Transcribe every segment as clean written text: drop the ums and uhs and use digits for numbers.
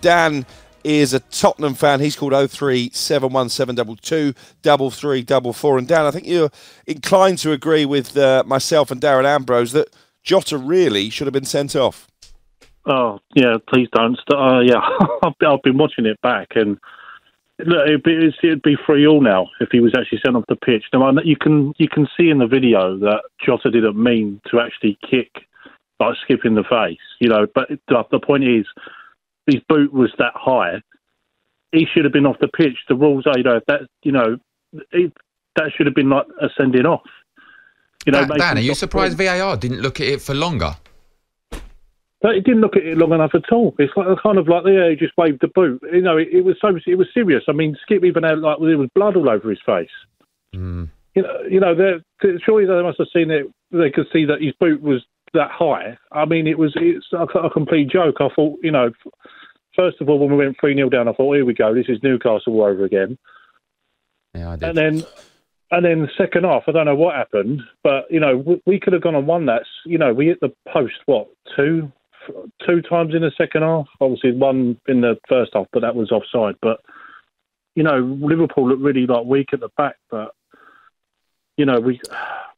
Dan is a Tottenham fan. He's called 03717223344. And Dan, I think you're inclined to agree with myself and Darren Ambrose that Jota really should have been sent off. Oh, yeah, please don't. Yeah, I've been watching it back, and look, it'd be 3-3 now if he was actually sent off the pitch. Now, you can see in the video that Jota didn't mean to actually kick, like skip in the face, but the point is, his boot was that high. He should have been off the pitch. The rules are, that should have been like a sending off. Dan, are you surprised VAR didn't look at it for longer? But it didn't look at it long enough at all. It's like kind of like he just waved the boot. It was serious. I mean, Skip even had there was blood all over his face. Mm. Surely they must have seen it. They could see that his boot was that high. I mean, it's a complete joke. I thought, first of all, when we went 3-0 down, I thought, here we go, this is Newcastle all over again. Yeah, I did. And then the second half, I don't know what happened, but we could have gone and won that. We hit the post two times in the second half. Obviously, one in the first half, but that was offside. But Liverpool looked really weak at the back, but.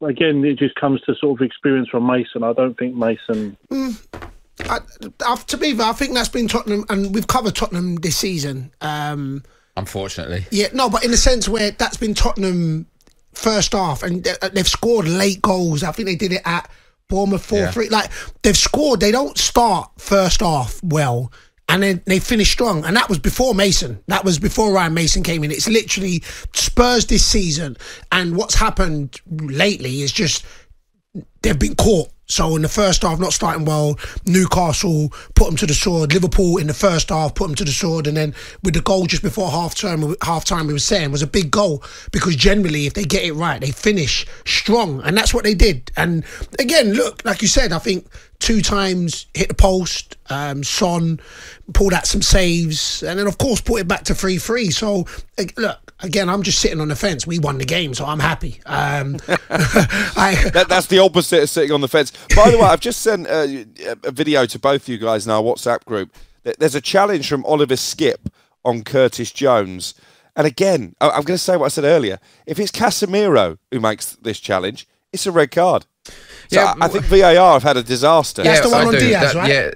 Again, it just comes to sort of experience from Mason. I don't think Mason... To be fair, I think that's been Tottenham, and we've covered Tottenham this season. Unfortunately. Yeah, no, but in the sense where that's been Tottenham first half, and they've scored late goals. I think they did it at Bournemouth 4-3. Yeah. They've scored, they don't start first half well, and then they finish strong. And that was before Mason. That was before Ryan Mason came in. It's literally Spurs this season. And what's happened lately is just they've been caught. So in the first half, not starting well, Newcastle put them to the sword. Liverpool in the first half put them to the sword. And then with the goal just before half-time, we were saying, was a big goal. Because generally, if they get it right, they finish strong. And that's what they did. And again, look, like you said, I think 2 times hit the post. Son pulled out some saves. And then, of course, put it back to 3-3. So, look, again, I'm just sitting on the fence. We won the game, so I'm happy. That's the opposite of sitting on the fence. By the way, I've just sent a video to both you guys in our WhatsApp group. There's a challenge from Oliver Skip on Curtis Jones. And again, I'm going to say what I said earlier. If it's Casemiro who makes this challenge, it's a red card. So yeah, I think VAR have had a disaster. That's the one on Diaz, right? Yeah,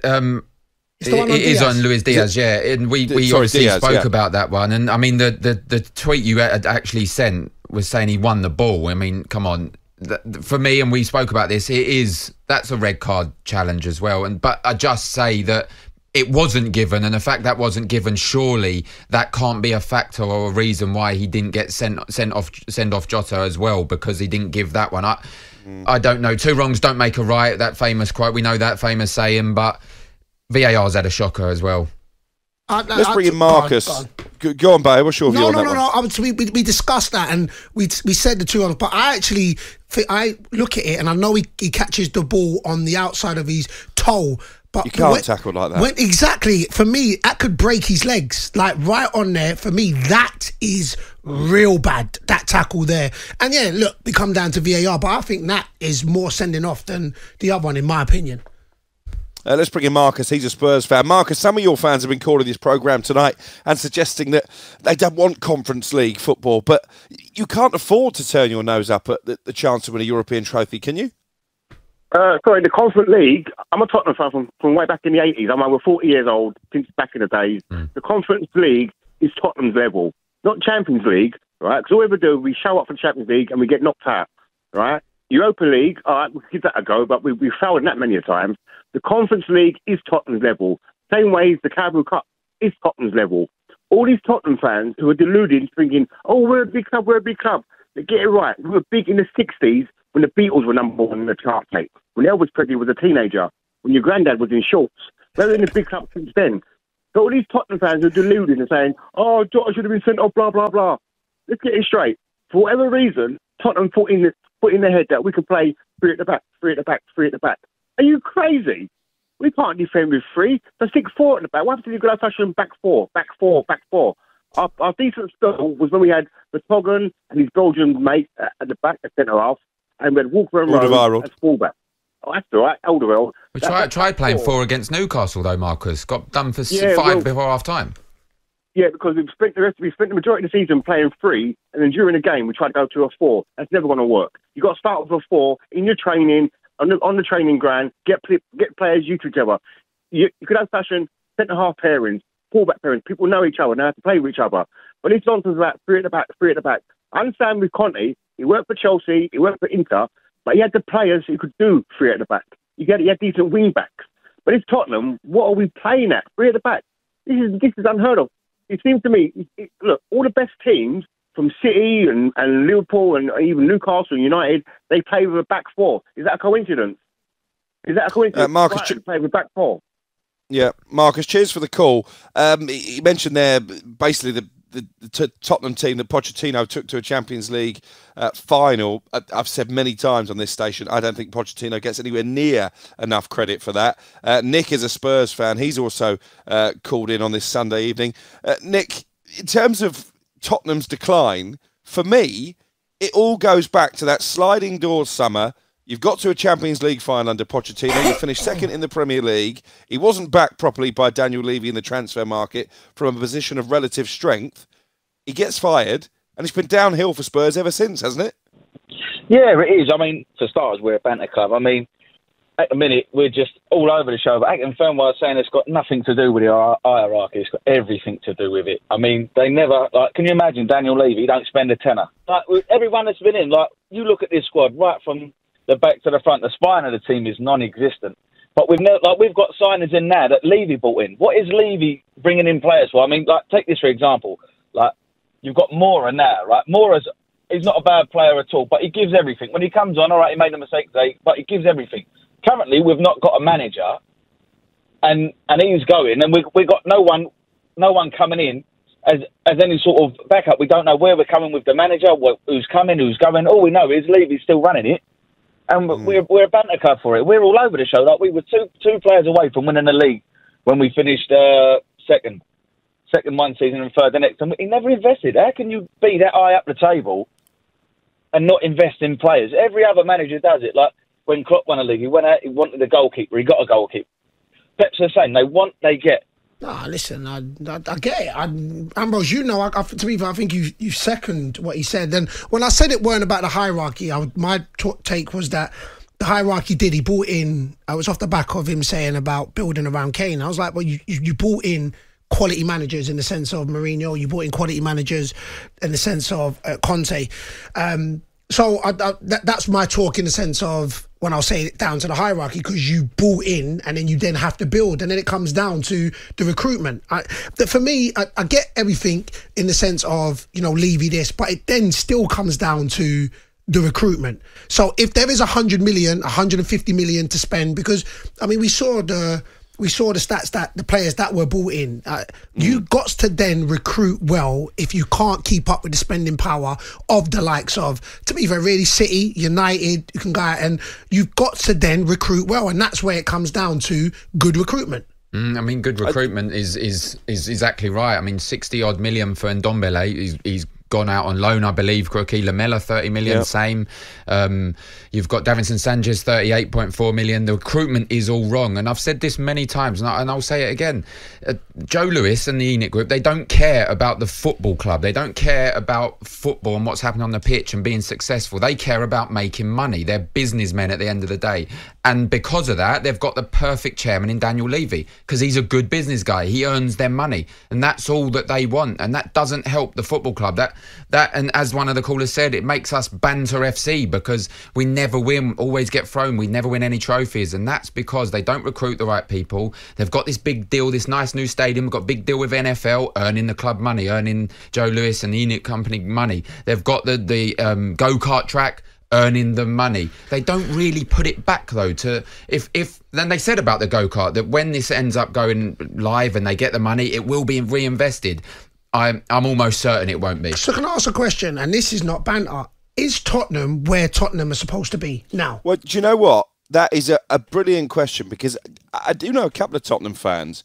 it is on Luis Diaz, yeah. And we obviously spoke about that one. And I mean, the tweet you had actually sent was saying he won the ball. I mean, come on. For me, and we spoke about this, that's a red card challenge as well. But I just say that it wasn't given, and the fact that wasn't given, surely that can't be a factor or a reason why he didn't get send off Jota as well, because he didn't give that one. I don't know. 2 wrongs don't make a right. That famous quote, we know that famous saying, but VAR's had a shocker as well. Let's bring in Marcus. Go on, Bae. What's your view on that one? No. We discussed that, and we said the 2 others, but I actually I look at it and I know he catches the ball on the outside of his toe, but you can't tackle like that. Exactly. For me, that could break his legs. Like right on there. For me, that is real bad. That tackle there. And yeah, look, we come down to VAR, but I think that is more sending off than the other one, in my opinion. Let's bring in Marcus. He's a Spurs fan. Marcus, some of your fans have been calling this programme tonight and suggesting that they don't want Conference League football, but you can't afford to turn your nose up at the chance to win a European trophy, can you? Sorry, the Conference League, I'm a Tottenham fan from way back in the 80s. I'm over 40 years old, since back in the days. The Conference League is Tottenham's level, not Champions League, right? Because all we ever do, we show up for the Champions League and we get knocked out, right? Europa League, all right, we'll give that a go, but we failed in that many a times. The Conference League is Tottenham's level. Same way as the Carabao Cup is Tottenham's level. All these Tottenham fans who are deluded, thinking, oh, we're a big club, They get it right. We were big in the 60s when the Beatles were number 1 in the chart tape. When Elvis Presley was a teenager. When your granddad was in shorts. We're in the big club since then. So all these Tottenham fans are deluded and saying, oh, Jota should have been sent off, blah, blah, blah. Let's get it straight. For whatever reason, Tottenham put in their head that we can play 3 at the back, 3 at the back, 3 at the back. Are you crazy? We can't defend with 3. The 6-4 at the back. What happens if you've got a fashion back 4, back 4, back 4? Our decent spell was when we had Vertonghen and his Belgian mate at the back, at centre half, and we had Walker and Rose as fullback. Oh, that's all right. Alderweireld. We tried playing 4 against Newcastle, though, Marcus. Got done for 5 before half-time. Yeah, because we spent the majority of the season playing 3, and then during the game we tried to go to a 4. That's never going to work. You've got to start with a 4 in your training, on the training ground, get players used to each other. You could have fashion centre-half pairings, full-back pairings. People know each other, know how to play with each other. But this nonsense about 3 at the back, 3 at the back. I understand with Conte, he worked for Chelsea, he worked for Inter, but he had the players who could do 3 at the back. He had decent wing-backs. But it's Tottenham, what are we playing at? 3 at the back. This is unheard of. It seems to me, look, all the best teams from City and Liverpool and even Newcastle and United, they play with a back 4. Is that a coincidence? Marcus, right, play with back 4. Yeah, Marcus, cheers for the call. He mentioned there basically the Tottenham team that Pochettino took to a Champions League final. I've said many times on this station, I don't think Pochettino gets anywhere near enough credit for that. Nick is a Spurs fan. He's also called in on this Sunday evening. Nick, in terms of Tottenham's decline, for me, it all goes back to that sliding door summer. You've got to a Champions League final under Pochettino. You finished second in the Premier League. He wasn't backed properly by Daniel Levy in the transfer market from a position of relative strength. He gets fired, and it's been downhill for Spurs ever since, hasn't it? Yeah, it is. I mean, for starters, we're a banter club. I mean, at the minute, we're just all over the show. But Acton Fernwell saying it's got nothing to do with the hierarchy. It's got everything to do with it. I mean, they never... can you imagine Daniel Levy don't spend a tenner? Everyone that's been in, you look at this squad right from the back to the front, the spine of the team is non-existent. But we've got signings in now that Levy brought in. What is Levy bringing in players for? I mean, take this for example. You've got Moura now, right? He's not a bad player at all, but he gives everything. When he comes on, all right, he made a mistake today, but he gives everything. Currently, we've not got a manager, and he's going, and we've got no one coming in as any sort of backup. We don't know where we're coming with the manager, who's coming, who's going. All we know is Levy's still running it. And we're a banter club for it. We're all over the show. We were two players away from winning the league when we finished second one season and third the next. And he never invested. How can you be that high up the table and not invest in players? Every other manager does it. Like when Klopp won a league, he went out, he wanted a goalkeeper, he got a goalkeeper. Pep's the same. They want, they get. Listen, I get it. Ambrose, to me, I think you second what he said. And when I said it weren't about the hierarchy, my take was that the hierarchy he brought in, I was off the back of him saying about building around Kane. I was like, well, you brought in quality managers in the sense of Mourinho, you brought in quality managers in the sense of Conte. So that's my talk in the sense of when I'll say it down to the hierarchy, because you bought in and then you then have to build, and then it comes down to the recruitment. For me, I get everything in the sense of, Levy this, but it then still comes down to the recruitment. So if there is 100 million, 150 million to spend, because, we saw the stats that the players that were brought in, you got to then recruit well if you can't keep up with the spending power of the likes of, to be very really, City, United, you can go out and you've got to then recruit well. And that's where it comes down to good recruitment. Good recruitment is exactly right. 60 odd million for Ndombele. He's gone out on loan, I believe. Croquis Lamela, 30 million, yep. Same. You've got Davinson Sanchez, 38.4 million. The recruitment is all wrong. And I've said this many times, and I'll say it again. Joe Lewis and the ENIC group, they don't care about the football club. They don't care about football and what's happening on the pitch and being successful. They care about making money. They're businessmen at the end of the day. And because of that, they've got the perfect chairman in Daniel Levy, because he's a good business guy. He earns their money. And that's all that they want. And that doesn't help the football club. That, and as one of the callers said, it makes us banter FC, because we never win, always get thrown. We never win any trophies. And that's because they don't recruit the right people. They've got this big deal, this nice new stadium. We've got a big deal with NFL, earning the club money, earning Joe Lewis and the ENIC company money. They've got the go-kart track, earning the money. They don't really put it back though to if then they said about the go-kart that when this ends up going live and they get the money, it will be reinvested. I'm almost certain it won't be. So can I ask a question? And this is not banter. Is Tottenham where Tottenham are supposed to be now? Well, do you know what? That is a brilliant question, because I do know a couple of Tottenham fans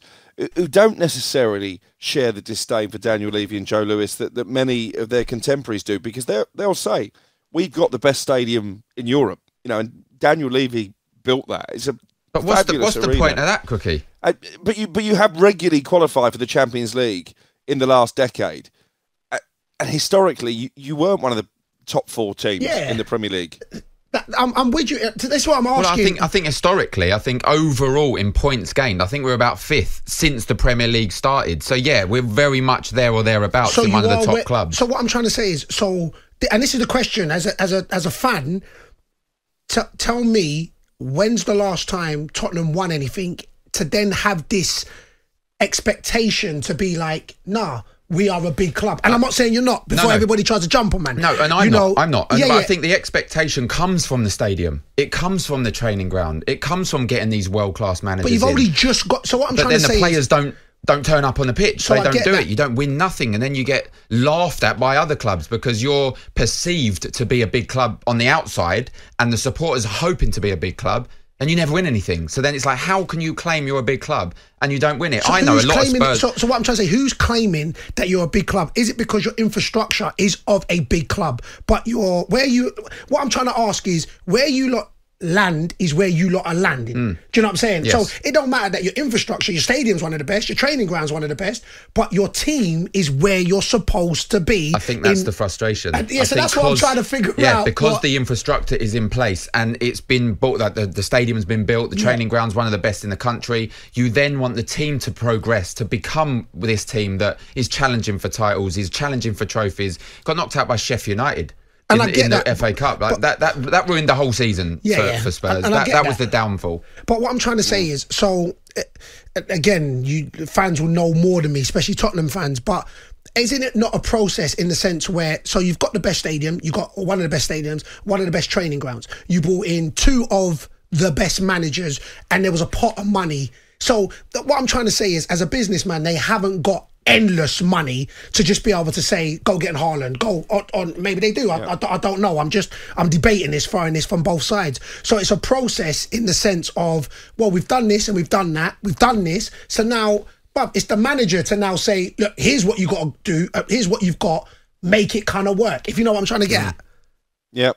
who don't necessarily share the disdain for Daniel Levy and Joe Lewis that many of their contemporaries do, because they'll say, we've got the best stadium in Europe. And Daniel Levy built that. It's a But what's the point of that, Cookie? But you have regularly qualified for the Champions League in the last decade, and historically you weren't one of the top 4 teams in the Premier League. I'm with you. That's what I'm asking. Well, I think historically, overall in points gained, I think we're about 5th since the Premier League started. So yeah, we're very much there or thereabouts in one of the top clubs. So what I'm trying to say is, and this is the question as a fan, tell me, when's the last time Tottenham won anything to then have this expectation to be like, nah, we are a big club? And I'm not saying you're not, before everybody tries to jump on, man. No, and I'm not. But I think the expectation comes from the stadium. It comes from the training ground. It comes from getting these world-class managers. But you've only just got... So what I'm trying to say is... But then the players don't turn up on the pitch. So they don't do it. You don't win nothing. And then you get laughed at by other clubs because you're perceived to be a big club on the outside and the supporters are hoping to be a big club and you never win anything. So then it's like, how can you claim you're a big club and you don't win it? So I know a lot of Spurs... So what I'm trying to say, who's claiming that you're a big club? Is it because your infrastructure is of a big club? But what I'm trying to ask is, where you lot land is where you lot are landing. Do you know what I'm saying? Yes. So it don't matter that your infrastructure, your stadium's one of the best, your training ground's one of the best, but your team is where you're supposed to be. I think that's the frustration. So that's what I'm trying to figure out. Yeah, because the infrastructure is in place and it's been built, like the stadium's been built, the training ground's one of the best in the country. You then want the team to progress, to become this team that is challenging for titles, is challenging for trophies. Got knocked out by Sheffield United. In the FA Cup, like that ruined the whole season for Spurs. That was the downfall. But what I'm trying to say is, so again, fans will know more than me, especially Tottenham fans. But isn't it not a process in the sense where, so you've got the best stadium, you've got one of the best stadiums, one of the best training grounds. You brought in 2 of the best managers, and there was a pot of money. So what I'm trying to say is, as a businessman, they haven't got endless money to just be able to say, go get Haaland, go on. Maybe they do. I don't know. I'm debating this, throwing this from both sides. So it's a process in the sense of, well, we've done this and we've done that. We've done this. So now, but it's the manager to now say, look, here's what you got to do. Here's what you've got. Make it kind of work. If you know what I'm trying to get at. Yep.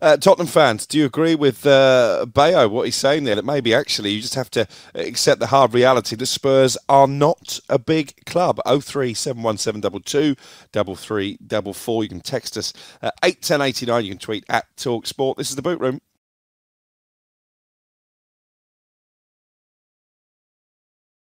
Tottenham fans, do you agree with Bayo, what he's saying there? That maybe actually you just have to accept the hard reality that Spurs are not a big club. 0371722 3344. You can text us 81089. You can tweet at talkSPORT. This is the Boot Room.